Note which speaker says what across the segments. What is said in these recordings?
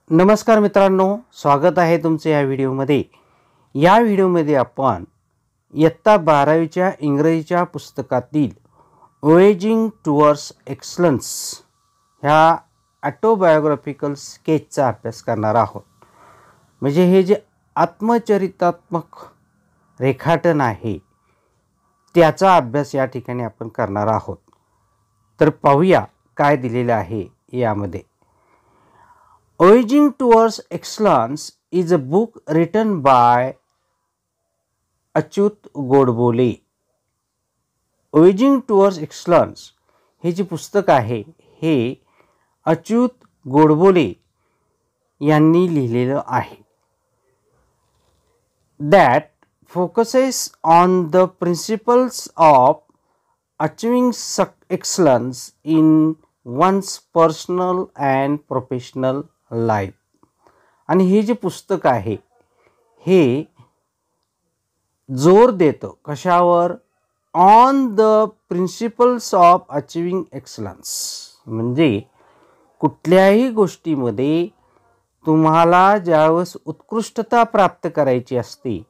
Speaker 1: नमस्कार मित्रांनो, स्वागत आहे तुमचे या व्हिडिओमध्ये। या व्हिडिओमध्ये आपण इयत्ता 12वीच्या इंग्रजीच्या पुस्तकातील वॉयेजिंग टुवर्ड्स एक्सलन्स ह्या ऑटोबायोग्राफिकल स्केचचा अभ्यास करणार आहोत। म्हणजे हे जे आत्मचरित्रात्मक रेखाटन आहे त्याचा अभ्यास या ठिकाणी आपण करणार आहोत। तर पाहूया काय दिलेले आहे यामध्ये। Voyaging Towards Excellence is a book written by Achyut Godbole. Voyaging Towards Excellence हे जे पुस्तक आहे हे अच्युत गोडबोले यांनी लिहिलेलं आहे। That focuses on the principles of achieving excellence in one's personal and professional life. आणि हे जे पुस्तक आहे हे जोर देतं कशावर? On the principles of achieving excellence. म्हणजे कुठल्याही गोष्टीमध्ये तुम्हाला ज्यावेळेस उत्कृष्टता प्राप्त करायची असते,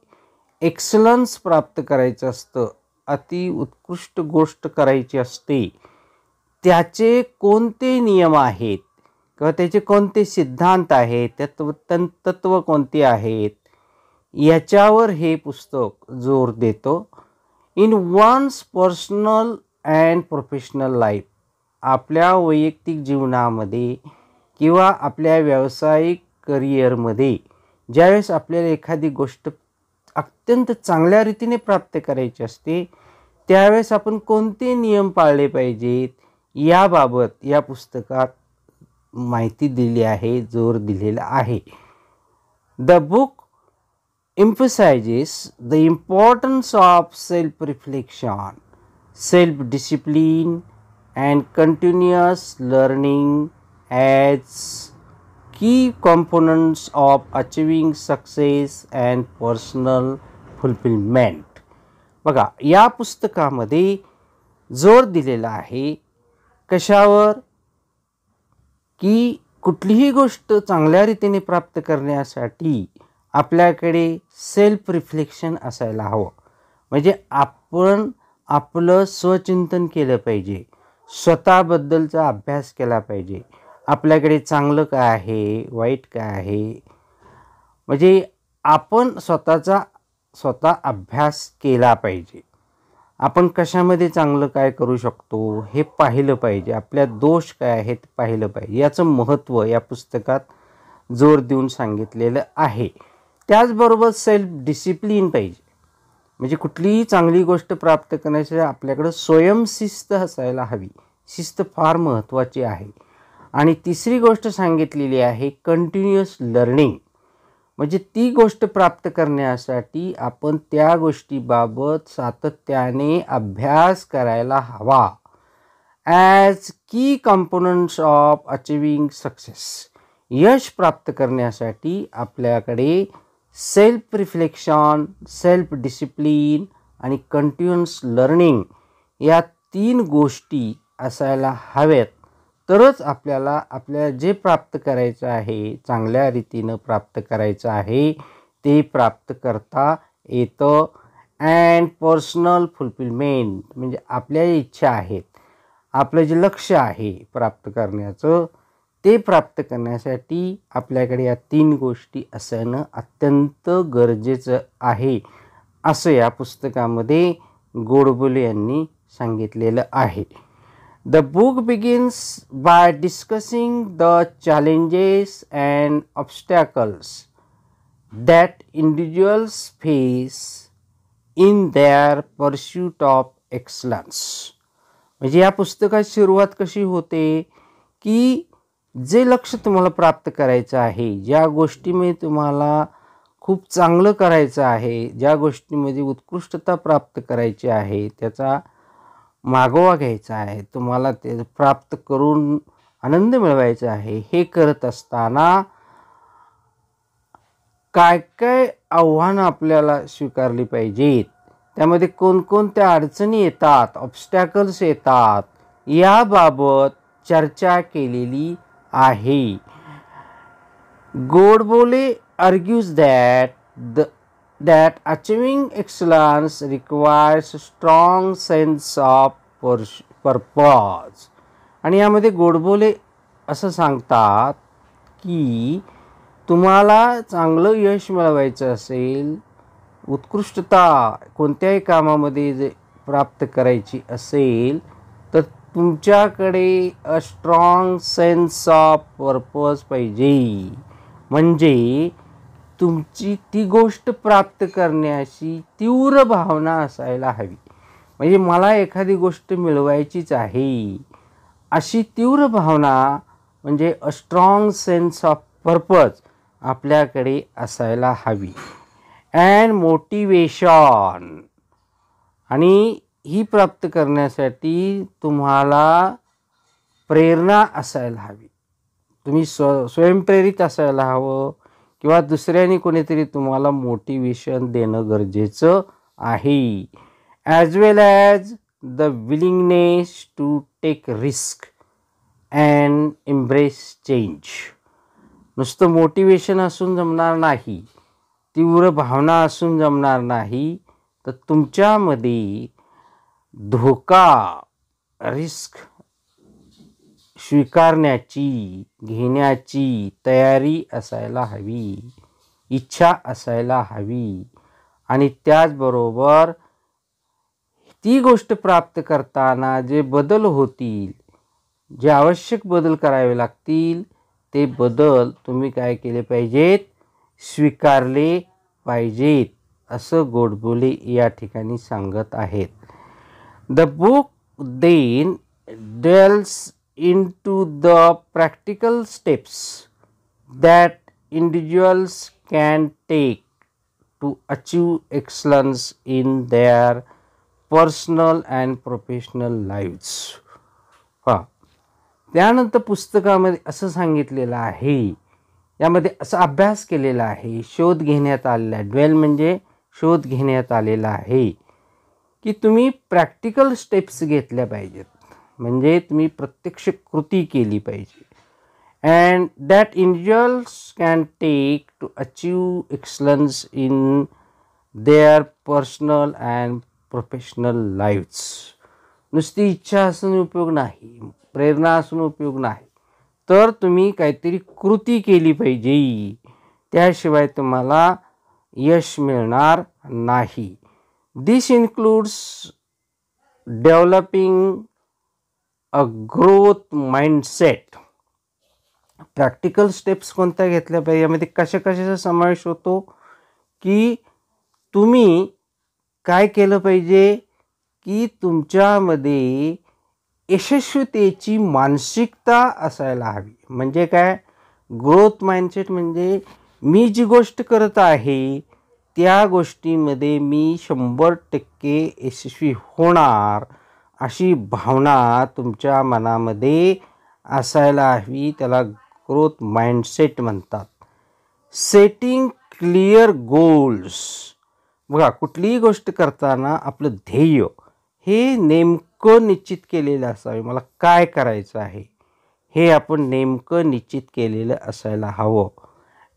Speaker 1: एक्सलन्स प्राप्त करायचं असतं, अति उत्कृष्ट गोष्ट करायची असते, त्याचे कोणते नियम आहेत किंवा त्याचे कोणते सिद्धांत आहेत, तत्व कोणते आहेत, याच्यावर हे पुस्तक जोर देतो। In one's personal and professional life, आपल्या वैयक्तिक जीवनामध्ये किंवा आपल्या व्यावसायिक करिअरमध्ये ज्यावेळेस आपल्याला एखादी गोष्ट अत्यंत चांगल्या रीतीने प्राप्त करायची असते त्यावेळेस आपण कोणते नियम पाळले पाहिजेत याबाबत या पुस्तकात माहिती दिली आहे, जोर दिलेला आहे। The book emphasizes the importance of self reflection, self discipline and continuous learning as key components of achieving success and personal fulfillment। बघा, या पुस्तकामध्ये जोर दिलेला आहे कशावर? की कुठलीही गोष्ट चांगल्या रीतीने प्राप्त करण्यासाठी आपल्याकडे सेल्फ रिफ्लेक्शन असायला हवं। म्हणजे आपण आपलं स्वचिंतन केलं पाहिजे, स्वतःबद्दलचा अभ्यास केला पाहिजे। आपल्याकडे चांगलं काय आहे, वाईट काय आहे, म्हणजे आपण स्वतः अभ्यास केला पाहिजे। आपण कशामध्ये चांगलं काय करू शकतो हे पाहिलं पाहिजे, आपल्या दोष काय आहेत पाहिलं पाहिजे। याचं महत्त्व या पुस्तकात जोर देऊन सांगितलेलं आहे। त्याचबरोबर सेल्फ डिसिप्लिन पाहिजे। म्हणजे कुठलीही चांगली गोष्ट प्राप्त करण्यासाठी आपल्याकडे स्वयंशिस्त असायला हवी। शिस्त फार महत्त्वाची आहे। आणि तिसरी गोष्ट सांगितलेली आहे कंटिन्युअस लर्निंग। म्हणजे ती गोष्ट प्राप्त करण्यासाठी आपण त्या गोष्टीबाबत सातत्याने अभ्यास करायला हवा। ॲज की कंपोनंट्स ऑफ अचिव्हिंग सक्सेस, यश प्राप्त करण्यासाठी आपल्याकडे सेल्फ रिफ्लेक्शन, सेल्फ डिसिप्लिन आणि कंटिन्युअस लर्निंग या 3 गोष्टी असायला हव्यात। तरच आपल्याला जे प्राप्त करायचं आहे, चांगल्या रीतीनं प्राप्त करायचं आहे ते प्राप्त करता येतं। अँड पर्सनल फुलफिलमेंट, म्हणजे आपल्या इच्छा आहेत, आपलं जे लक्ष्य आहे प्राप्त करण्याचं ते प्राप्त करण्यासाठी आपल्याकडे या 3 गोष्टी असणं अत्यंत गरजेचं आहे, असं या पुस्तकामध्ये गोडबोले यांनी सांगितलेलं आहे। The book begins by discussing the challenges and obstacles that individuals face in their pursuit of excellence। म्हणजे या पुस्तकाची सुरुवात कशी होते की जे लक्ष्य तुम्हाला प्राप्त करायचं आहे, ज्या गोष्टीमध्ये तुम्हाला खूप चांगलं करायचं आहे, ज्या गोष्टीमध्ये उत्कृष्टता प्राप्त करायची आहे, त्याचा मागोवा घ्यायचा आहे, तुम्हाला ते प्राप्त करून आनंद मिळवायचा आहे, हे करत असताना काय काय आव्हानं आपल्याला स्वीकारली पाहिजेत, त्यामध्ये कोणकोणत्या अडचणी येतात, ऑब्स्टॅकल्स येतात, याबाबत चर्चा केलेली आहे। Godbole argues that achieving excellence requires strong sense of purpose. आणि यामध्ये गोडबोले असं सांगतात की तुम्हाला चांगलं यश मिळवायचं असेल, उत्कृष्टता कोणत्याही कामामध्ये जे प्राप्त करायची असेल तर तुमच्याकडे a strong sense of purpose पाहिजे. म्हणजे तुमची ती गोष्ट प्राप्त करण्याची तीव्र भावना असायला हवी. म्हणजे मला एखादी गोष्ट मिळवायचीच आहे अशी तीव्र भावना म्हणजे a strong sense of purpose आपल्याकडे असायला हवी. अँड मोटिवेशन, आणि ही प्राप्त करण्यासाठी तुम्हाला प्रेरणा असायला हवी. तुम्ही स्वयंप्रेरित असायला हवं किंवा दुसऱ्याने कोणीतरी तुम्हाला मोटिवेशन देणं गरजेचं आहे. As well as the willingness to take risk and embrace change. नुसतं मोटिवेशन असून जमणार नाही, तीव्र भावना असून जमणार नाही, तर तुमच्यामध्ये धोका, रिस्क स्वीकारण्याची, घेण्याची तयारी असायला हवी, इच्छा असायला हवी. आणि त्याचबरोबर ती गोष्ट प्राप्त करताना जे बदल होतील, जे आवश्यक बदल करावे लागतील, ते बदल तुम्ही काय केले पाहिजेत, स्वीकारले पाहिजेत, असं गोडबोले या ठिकाणी सांगत आहेत. The book then delves into the practical steps that individuals can take to achieve excellence in their personal and professional lives. त्यानंतर पुस्तकामध्ये असं सांगितलेलं आहे, यामध्ये असा अभ्यास केलेला आहे, शोध घेण्यात आलेला आहे. ड्वेल म्हणजे शोध घेण्यात आलेला आहे की तुम्ही प्रॅक्टिकल स्टेप्स घेतल्या पाहिजेत, म्हणजे तुम्ही प्रत्यक्ष कृती केली पाहिजे. And that individuals can take to achieve excellence in their personal and professional lifes. नुसती इच्छा असून उपयोग नाही, प्रेरणा असून उपयोग नाही, तर तुम्ही काहीतरी कृती केली पाहिजे, त्याशिवाय तुम्हाला यश मिळणार नाही. This includes developing a growth mindset. Practical steps कोणत्या घेतल्या पाहिजे, यामध्ये कशाचा समावेश होतो की तुम्ही काय केलं पाहिजे की तुमच्यामध्ये यशस्वीतेची मानसिकता असायला हवी. म्हणजे काय, ग्रोथ माइंडसेट म्हणजे मी जी गोष्ट करत आहे त्या गोष्टीमध्ये मी 100% यशस्वी होणार अशी भावना तुमच्या मनामध्ये असायला हवी. त्याला ग्रोथ माइंडसेट म्हणतात. Setting clear goals. बघा, कुठलीही गोष्ट करताना आपलं ध्येय हे नेमकं निश्चित केलेलं असावे. मला काय करायचं आहे हे आपण नेमकं निश्चित केलेलं असायला हवं.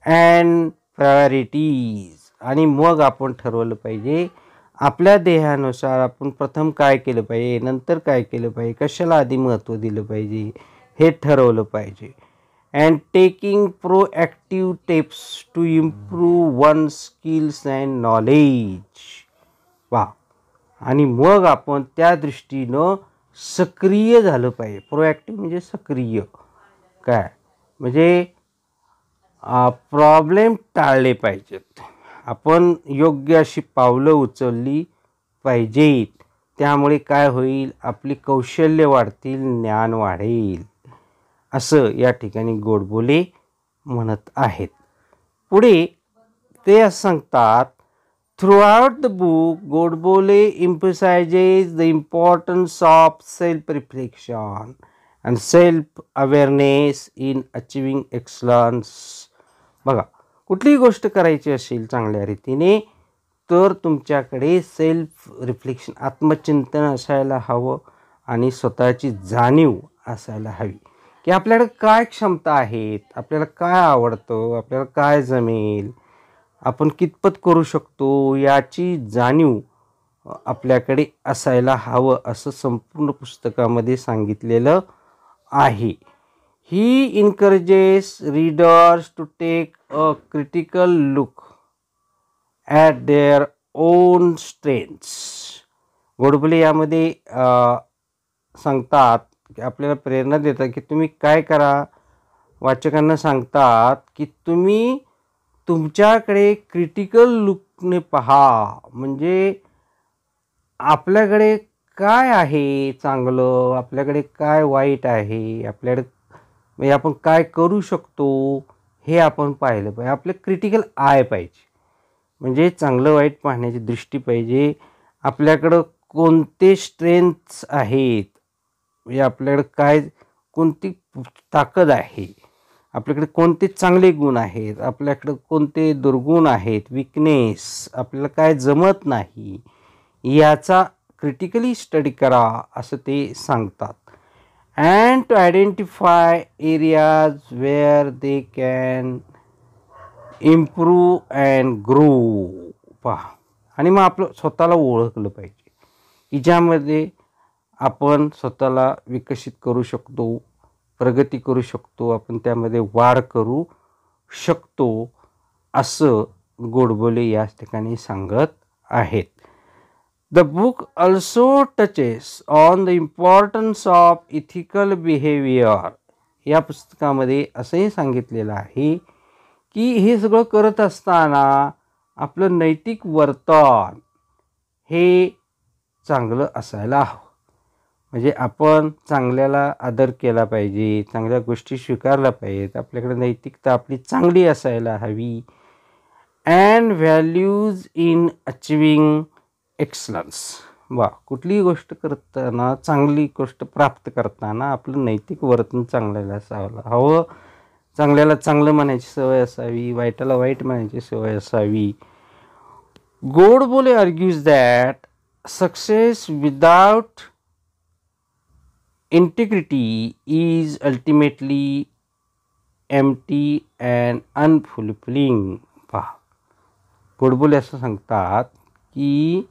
Speaker 1: अँड प्रायोरिटीज, आणि मग आपण ठरवलं पाहिजे आपल्या ध्येयानुसार आपण प्रथम काय केलं पाहिजे, नंतर काय केलं पाहिजे, कशाला आधी महत्त्व दिलं पाहिजे हे ठरवलं पाहिजे. And taking proactive tips to improve one skills and knowledge. वा, आणि मग आपण त्या दृष्टीनं सक्रिय झालं पाहिजे. प्रोॲक्टिव्ह म्हणजे सक्रिय, काय म्हणजे प्रॉब्लेम टाळले पाहिजेत, आपण योग्य अशी पावलं उचलली पाहिजेत. त्यामुळे काय होईल, आपली कौशल्य वाढतील, ज्ञान वाढेल, असं या ठिकाणी गोडबोले म्हणत आहेत. पुढे ते असं सांगतात, throughout the book Godbole emphasizes the importance of self-reflection and self-awareness in achieving excellence. बघा, कुठलीही गोष्ट करायची असेल चांगल्या रीतीने तर तुमच्याकडे सेल्फ रिफ्लेक्शन, आत्मचिंतन असायला हवं आणि स्वतःची जाणीव असायला हवी. की आपल्याकडे काय क्षमता आहेत, आपल्याला काय आवडतं, आपल्याला काय जमेल, आपण कितपत करू शकतो याची जाणीव आपल्याकडे असायला हवं असं संपूर्ण पुस्तकामध्ये सांगितलेलं आहे. He encourages readers to take a critical look at their own strengths. Godbole यामध्ये सांगतात की आपल्याला प्रेरणा देतात की तुम्ही काय करा, वाचकांना सांगतात की तुम्ही तुमच्याकडे क्रिटिकल लुकने पहा. म्हणजे आपल्याकडे काय आहे चांगलं, आपल्याकडे काय वाईट आहे, आपल्याकडे म्हणजे आपण काय करू शकतो हे आपण पाहिलं पाहिजे. आपलं क्रिटिकल आय पाहिजे, म्हणजे चांगलं वाईट पाहण्याची दृष्टी पाहिजे. आपल्याकडं कोणते स्ट्रेंथ्स आहेत, म्हणजे आपल्याकडं काय कोणती ताकद आहे, आपल्याकडे कोणते चांगले गुण आहेत, आपल्याकडं कोणते दुर्गुण आहेत, विकनेस, आपल्याला काय जमत नाही याचा क्रिटिकली स्टडी करा असं ते सांगतात. And to identify areas where they can improve and grow. पहा, आणि मग आपलं स्वतःला ओळखलं पाहिजे की ज्यामध्ये आपण स्वतःला विकसित करू शकतो, प्रगती करू शकतो, आपण त्यामध्ये वाढ करू शकतो असं गोडबोले या ठिकाणी सांगत आहेत. The book also touches on the importance of ethical behaviour. या पुस्तकामध्ये असंही सांगितलेलं आहे की हे सगळं करत असताना आपलं नैतिक वर्तन हे चांगलं असायला हवं. म्हणजे आपण चांगल्याला आदर केला पाहिजे, चांगल्या गोष्टी स्वीकारल्या पाहिजेत, आपल्याकडे नैतिकता आपली चांगली असायला हवी. And values in achieving excellence. कुठलीही गोष्ट करताना, चांगली गोष्ट प्राप्त करताना आपलं नैतिक वर्तन चांगल्याला असायला हवं. चांगल्याला चांगलं म्हणायची सवय असावी, वाईटाला वाईट म्हणायची सवय असावी. Godbole argues that success without integrity is ultimately empty and unfulfilling. पहा, गोडबोले असं सांगतात की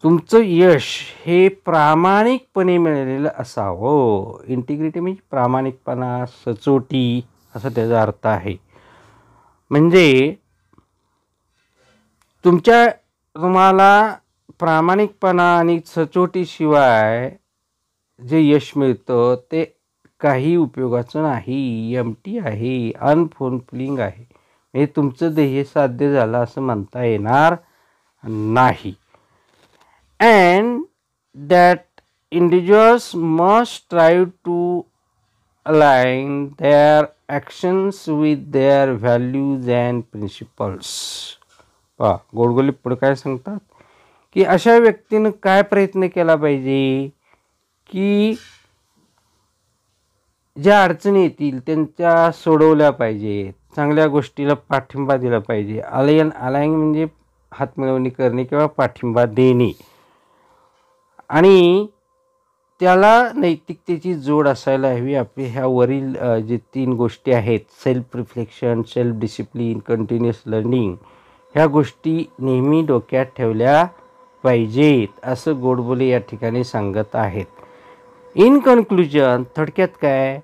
Speaker 1: तुमचं यश हे प्रामाणिकपणे मिळालेलं असावं. इंटिग्रिटी म्हणजे प्रामाणिकपणा, सचोटी असा त्याचा अर्थ आहे. म्हणजे तुम्हाला प्रामाणिकपणा आणि सचोटीशिवाय जे यश मिळतं ते काही उपयोगाचं नाही, एम्प्टी आहे, अनफुलफिलिंग आहे. हे तुमचं ध्येय साध्य झालं असं म्हणता येणार नाही. And that individuals must strive to align their actions with their values and principles. Godbole पुढे काय सांगतात की अशा व्यक्तीनं काय प्रयत्न केला पाहिजे की ज्या अडचणी येतील त्यांच्या सोडवल्या पाहिजेत, चांगल्या गोष्टीला पाठिंबा दिला पाहिजे. अलाइन म्हणजे हातमिळवणी करणे किंवा पाठिंबा देणे, आणि त्याला नैतिकतेची जोड असायला हवी. आपले ह्या वरील जे 3 गोष्टी आहेत, self reflection, self discipline, continuous learning, ह्या गोष्टी नेहमी डोक्यात ठेवल्या पाहिजेत असं गोडबोले या ठिकाणी सांगत आहेत. इन कन्क्लुजन, थोडक्यात काय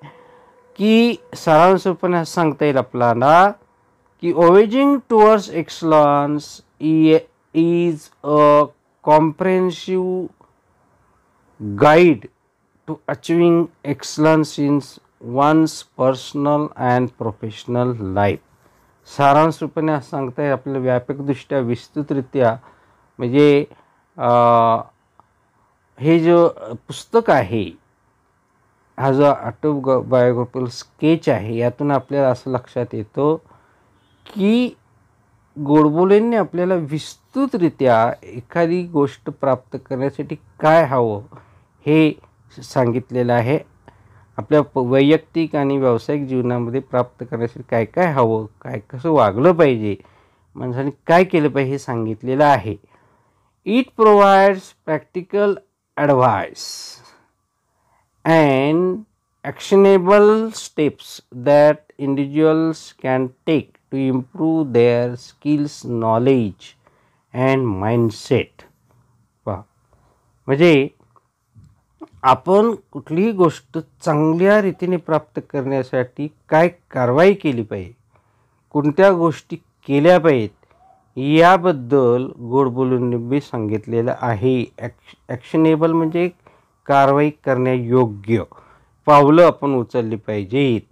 Speaker 1: की सारांशपणे सांगता येईल आपल्याला की voyaging towards excellence is a comprehensive guide to achieving excellence in one's personal and professional life. सारांशपणे असं सांगता येईल आपल्याला व्यापकदृष्ट्या, विस्तृतरित्या. म्हणजे हे जो पुस्तक आहे, हा जो ऑटोबायोग्राफिकल स्केच आहे, यातून आपल्याला असं लक्षात येतं की गोडबोलेंनी आपल्याला विस्तृतरित्या एखादी गोष्ट प्राप्त करण्यासाठी काय हवं हे सांगितलेलं आहे. आपल्या वैयक्तिक आणि व्यावसायिक जीवनामध्ये प्राप्त करण्यासाठी काय काय हवं, काय कसं वागलं पाहिजे, माणसाने काय केलं पाहिजे हे सांगितलेलं आहे. It provides practical advice and actionable steps that individuals can take to improve their skills, knowledge and mindset. पहा, म्हणजे आपण कुठलीही गोष्ट चांगल्या रीतीने प्राप्त करण्यासाठी काय कारवाई केली पाहिजे, कोणत्या गोष्टी केल्या पाहिजेत याबद्दल गोड बोलून मी सांगितलेलं आहे. ॲक्शनेबल म्हणजे कारवाई करण्यायोग्य पावलं आपण उचलली पाहिजेत,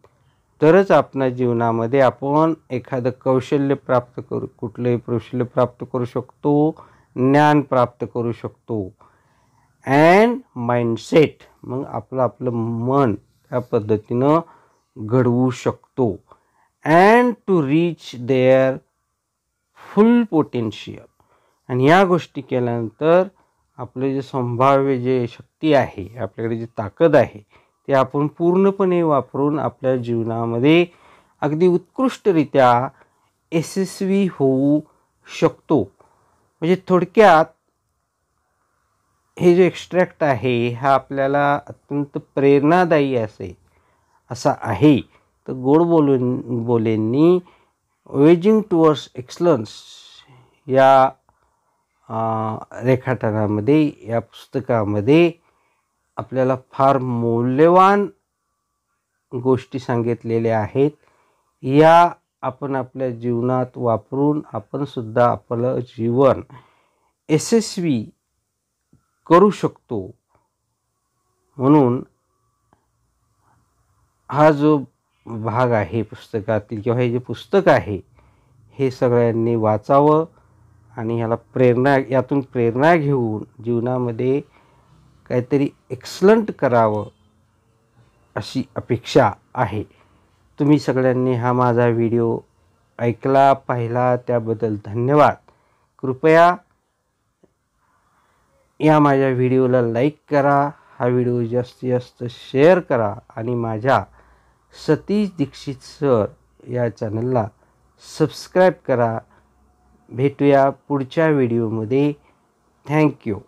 Speaker 1: तरच आपल्या जीवनामध्ये आपण एखादं कौशल्य प्राप्त करू, कुठलंही कौशल्य प्राप्त करू शकतो, ज्ञान प्राप्त करू शकतो. अँड माइंडसेट, मग आपलं मन त्या पद्धतीनं घडवू शकतो. And to reach their full potential, आणि या गोष्टी केल्यानंतर आपले जे संभाव्य जे शक्ती आहे, आपल्याकडे जी ताकद आहे, ते आपण पूर्णपणे वापरून आपल्या जीवनामध्ये अगदी उत्कृष्टरित्या यशस्वी होऊ शकतो. म्हणजे थोडक्यात हे जे एक्स्ट्रॅक्ट आहे हा आपल्याला अत्यंत प्रेरणादायी असा आहे. तर गोड बोलेंनी वेजिंग टुवर्ड्स एक्सलन्स या रेखाटनामध्ये, या पुस्तकामध्ये आपल्याला फार मौल्यवान गोष्टी सांगितलेल्या आहेत. या आपण आपल्या जीवनात वापरून आपण सुद्धा आपलं जीवन यशस्वी करू शकतो. म्हणून हा जो भाग आहे पुस्तकातील, किंवा हे जे पुस्तक आहे हे सगळ्यांनी वाचावं आणि यातून प्रेरणा घेऊन जीवनामध्ये काहीतरी एक्सलंट करावं अशी अपेक्षा आहे. तुम्ही सगळ्यांनी हा माझा व्हिडिओ ऐकला, पाहिला त्याबद्दल धन्यवाद. कृपया या माझ्या व्हिडिओला लाईक करा, हा व्हिडिओ जास्तीत जास्त शेअर करा आणि माझ्या सतीश दीक्षित सर या चॅनलला सबस्क्राईब करा. भेटूया पुढच्या व्हिडिओमध्ये. थँक्यू.